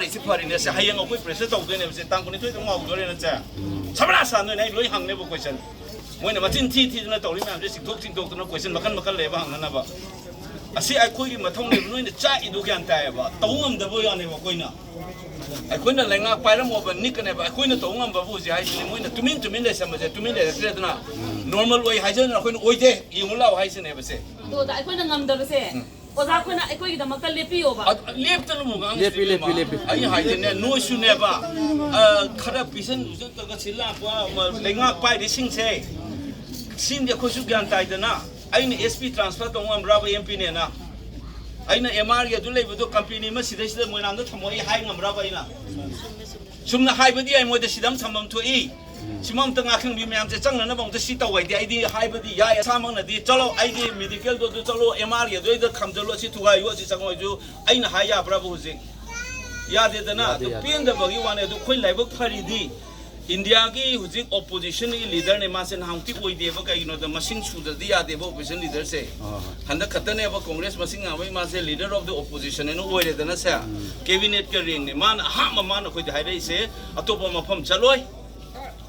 파리네 하이영 어고 프레스 도되네 버세 땅군이 토이 좀 먹으려는 자 참나 산네 로이 항네 보 퀘션 뭐네 마친 티티나 도리 맘제 싱톡도 퀘션 마칸 레바 항나 봐 아시 아이코기 마통네 노인데 짜 이도 간 타야 봐 동음도 보야네 봐 코이나 아이코이나 랭아 파이라 모바 니크네 봐 아이코이나 동음 봐 보지 하이스네 뭐네 투민 레서마제 투민 레스레드나 normal way 하이저나 아이코이나 오이데 이물라 하이스네 버세 또 아이코이나 남더버세 오자 코이나 아이코이기다 막다 레피오바 lep트는 뭐가 레피 아이 하이데네 노슈네바 카라 비선 우저가 실라과 랭아 파이리 싱세 신데 코슈 간 타이드나 아이는 SP 트랜스퍼 동안 브라보 MP네나 아이는 MR게 둘레부도 컴퍼니 시대시대 뭐나도 참모이 하이는 브라보이나 숨나 하이버디 아이 뭐데 시담 참범 투이 심엄 땅 아킹 비면제 장나나 봉도 시도와이디 아이디 하이버디 야야 사망나디 절로 아이디 메디컬도 절로 MR게 도이도 감절로 시투가 이거지 장모이주 아이는 하야 브라보 후지 야데드나 또 피엔데 버기 와네도 코이 라이브 파리디 인디아기 후직 오포지션 리더네 마센 하운티 오이데바 가이노다 마싱 수다디 야데바 오포지션 리더세 한다 카타네바 कांग्रेस 마싱 아웨 마세 리더 오브 더 오포지션 에노 오이데나 사 캐비넷 거링네 만 하마만 코이데 하이레세 아토바 마펌 잘로이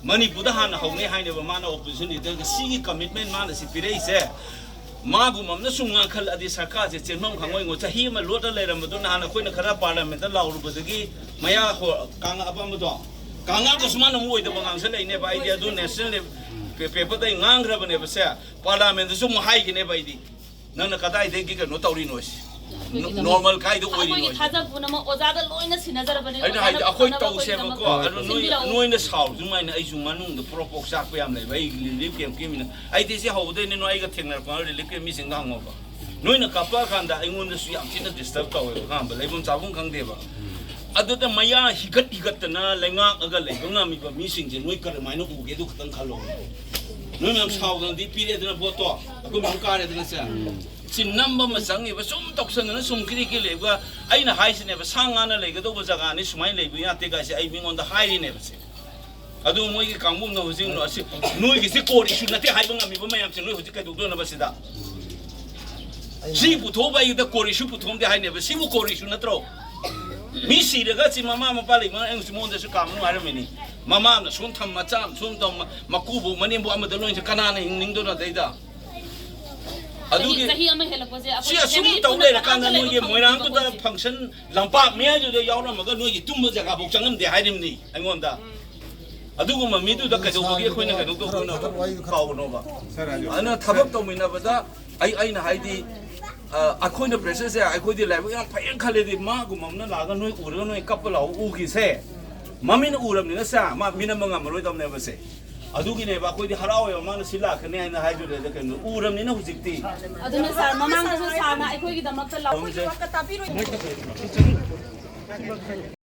머니푸다 하나 하우네 하이네바 마나 오포지션 리더 시기 커미트먼트 마나 시피레이세 마구맘나 숭가 칼 아디 사카제 쳔놈 강고이 ngo chahi ma lota leramadu na hana koina khara parliament la urubadagi maya kanga apamado Kanga Gusman Moy the Bangang never idea do national paper they ngangra never say Parliament the Sum hike in every day. None of Katai they get no taurinos. Normal kind of oil. Oza loiness in another I quite told several I don't know in this house, you might as you man the proper sapiam, live him. I did see how they know I got taken upon the liquor missing hangover. No in a kappa can that I want to see I'm in disturb tower, but I won't have one can deva. Other Maya, he got na lenga agale, Gungami, missing the wicker, my no get looked and color. No one's house on the period in a bottle, a good car at the cell. See, number Masang, it was some toxin and some critical labor. I know Heisen never sang on a leg over Zaganis, my leg, we have to guys, I being on the high in everything. I don't want you come home, no, no, it's a court, you should not have a people, may have to know what you can do about that. See, put over the court, you put home the high never see what court you should not throw. Missy the guts in Mamma Palima and Simon the Sukam, Aramini. Mamma, Suntam Matam, Suntam Makubu, Manimbo Amadalon, Canana in Indona data. I do get she assumed the Canada when I'm to the function, Lampa, Mia, the Yara Magano, too much about Changam, they hide him. I want that. I do want me to the Kadogi when I go over. I know Tabak Minavada, I know Heidi. I couldn't press I could like Payan Khalid Magumana Lagan, Urano, a couple of Uki say. Mamin Uram in a sa, minimum Amarodam never say. I do give a good Harao or Manasila, and then I hide the Uram in Uzikti. I don't know, Mamma, I could get them up the